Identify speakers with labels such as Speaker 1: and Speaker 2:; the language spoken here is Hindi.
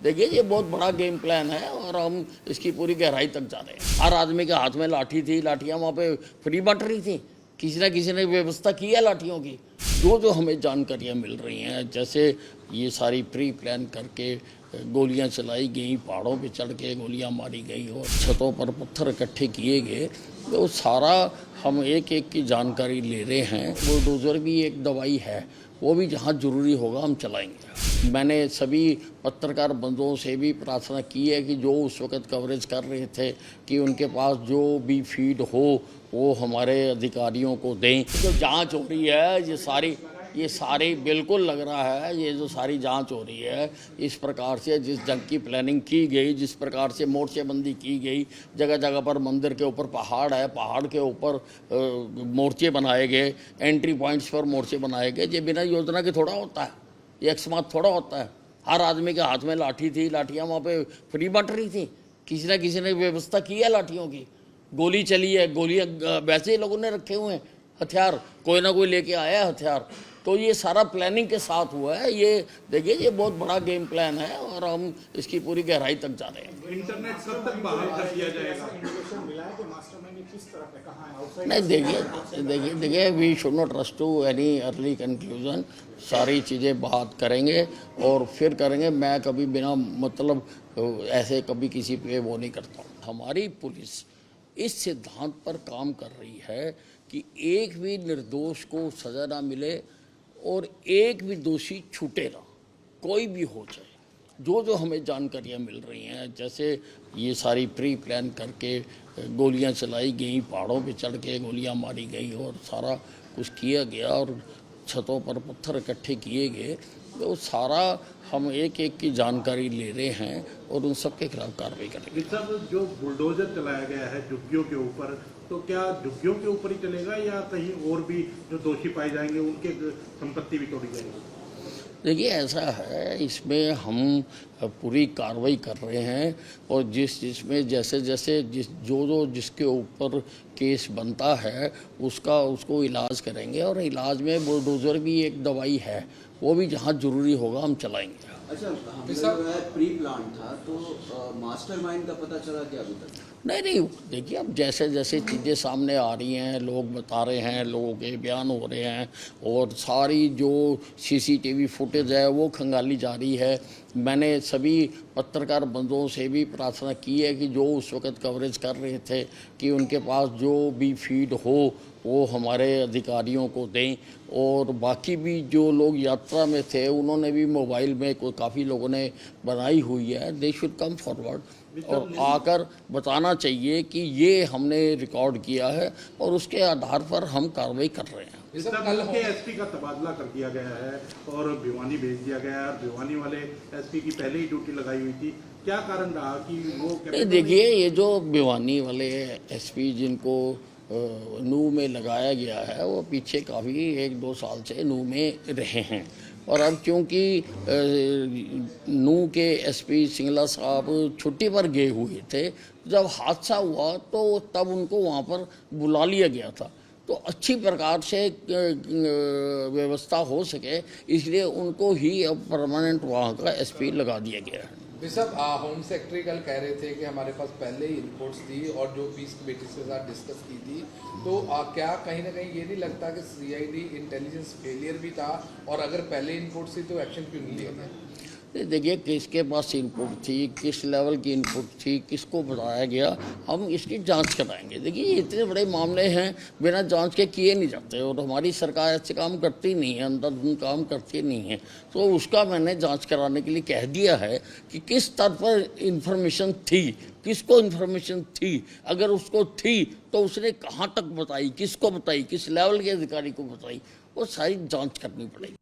Speaker 1: देखिए ये बहुत बड़ा गेम प्लान है और हम इसकी पूरी गहराई तक जा रहे हैं। हर आदमी के हाथ में लाठी थी, लाठियाँ वहाँ पे फ्री बंट रही थी, किसी ना किसी ने व्यवस्था की है लाठियों की। जो हमें जानकारियाँ मिल रही हैं, जैसे ये सारी प्री प्लान करके गोलियां चलाई गई, पहाड़ों पे चढ़ के गोलियां मारी गई और छतों पर पत्थर इकट्ठे किए गए, तो सारा हम एक एक की जानकारी ले रहे हैं। बुलडोज़र भी एक दवाई है, वो भी जहाँ ज़रूरी होगा हम चलाएंगे। मैंने सभी पत्रकार बंधुओं से भी प्रार्थना की है कि जो उस वक़्त कवरेज कर रहे थे कि उनके पास जो भी फीड हो वो हमारे अधिकारियों को दें। जो जांच हो रही है ये सारी बिल्कुल लग रहा है, ये जो सारी जांच हो रही है, इस प्रकार से जिस जंग की प्लानिंग की गई, जिस प्रकार से मोर्चेबंदी की गई, जगह जगह पर मंदिर के ऊपर पहाड़ है, पहाड़ के ऊपर मोर्चे बनाए गए, एंट्री पॉइंट्स पर मोर्चे बनाए गए, ये बिना योजना के थोड़ा होता है, ये अकस्मात थोड़ा होता है। हर आदमी के हाथ में लाठी थी, लाठियाँ वहाँ पे फ्री बंट रही थी, किसी ना किसी ने व्यवस्था की है लाठियों की। गोली चली है, गोलियाँ वैसे ही लोगों ने रखे हुए हैं, हथियार कोई ना कोई लेके आया है हथियार। तो ये सारा प्लानिंग के साथ हुआ है। ये देखिए ये बहुत बड़ा गेम प्लान है और हम इसकी पूरी गहराई तक जा रहे हैं।
Speaker 2: इंटरनेट कब तक बहाल कर दिया जाएगा?
Speaker 1: नहीं, देखिए we should not rush to any early conclusion. सारी चीज़ें बात करेंगे और फिर करेंगे। मैं कभी बिना मतलब ऐसे कभी किसी पे वो नहीं करता हूँ। हमारी पुलिस इस सिद्धांत पर काम कर रही है कि एक भी निर्दोष को सज़ा ना मिले और एक भी दोषी छूटे ना, कोई भी हो जाए। जो हमें जानकारियाँ मिल रही हैं, जैसे ये सारी प्री प्लान करके गोलियां चलाई गई, पहाड़ों पे चढ़ के गोलियां मारी गई और सारा कुछ किया गया और छतों पर पत्थर इकट्ठे किए गए, तो सारा हम एक एक की जानकारी ले रहे हैं और उन सब के खिलाफ कार्रवाई करेंगे।
Speaker 2: सर, जो बुलडोजर चलाया गया है झुग्गियों के ऊपर, तो क्या झुग्गियों के ऊपर ही चलेगा या कहीं और भी जो दोषी पाए जाएंगे उनके संपत्ति भी तोड़ी जाएगी?
Speaker 1: देखिए ऐसा है, इसमें हम पूरी कार्रवाई कर रहे हैं और जिसमें जैसे जिसके ऊपर केस बनता है उसको इलाज करेंगे और इलाज में बुलडोज़र भी एक दवाई है, वो भी जहाँ ज़रूरी होगा हम चलाएंगे।
Speaker 3: अच्छा, जो है प्री प्लान था, तो मास्टरमाइंड का पता चला क्या अभी तक?
Speaker 1: नहीं, देखिए अब जैसे चीज़ें सामने आ रही हैं, लोग बता रहे हैं, लोगों के बयान हो रहे हैं और सारी जो सीसीटीवी फुटेज है वो खंगाली जा रही है। मैंने सभी पत्रकार बंधुओं से भी प्रार्थना की है कि जो उस वक़्त कवरेज कर रहे थे कि उनके पास जो भी फीड हो वो हमारे अधिकारियों को दें और बाकी भी जो लोग यात्रा में थे उन्होंने भी मोबाइल में काफ़ी लोगों ने बनाई हुई है, दे शुड कम फॉरवर्ड और आकर बताना चाहिए कि ये हमने रिकॉर्ड किया है और उसके आधार पर हम कार्रवाई कर रहे हैं।
Speaker 2: कल के एसपी का तबादला कर दिया गया है और भिवानी भेज दिया गया है और भिवानी वाले एसपी की पहले ही ड्यूटी लगाई हुई थी, क्या कारण रहा कि वो?
Speaker 1: देखिए ये जो भिवानी वाले एसपी जिनको नू में लगाया गया है वो पीछे काफ़ी 1-2 साल से नू में रहे हैं और अब क्योंकि नू के एसपी सिंगला साहब छुट्टी पर गए हुए थे, जब हादसा हुआ तो तब उनको वहाँ पर बुला लिया गया था, तो अच्छी प्रकार से व्यवस्था हो सके इसलिए उनको ही अब परमानेंट वहाँ का एसपी लगा दिया गया है।
Speaker 4: बिशप, होम सेक्रेटरी कल कह रहे थे कि हमारे पास पहले ही रिपोर्ट्स थी और जो पीस कमेटी के साथ डिस्कस की थी, तो क्या कहीं ना कहीं ये नहीं लगता कि सीआईडी इंटेलिजेंस फेलियर भी था और अगर पहले इनपुट थी तो एक्शन क्यों नहीं लिया गया?
Speaker 1: देखिए किसके पास इनपुट थी, किस लेवल की इनपुट थी, किसको बताया गया, हम इसकी जांच कराएंगे। देखिए इतने बड़े मामले हैं बिना जांच के किए नहीं जाते और हमारी सरकार ऐसे काम करती नहीं है, अंधाधुंध काम करती नहीं है, तो उसका मैंने जांच कराने के लिए कह दिया है कि किस स्तर पर इन्फॉर्मेशन थी, किसको इन्फॉर्मेशन थी, अगर उसको थी तो उसने कहाँ तक बताई, किसको बताई, किस लेवल के अधिकारी को बताई, वो सारी जाँच करनी पड़ेगी।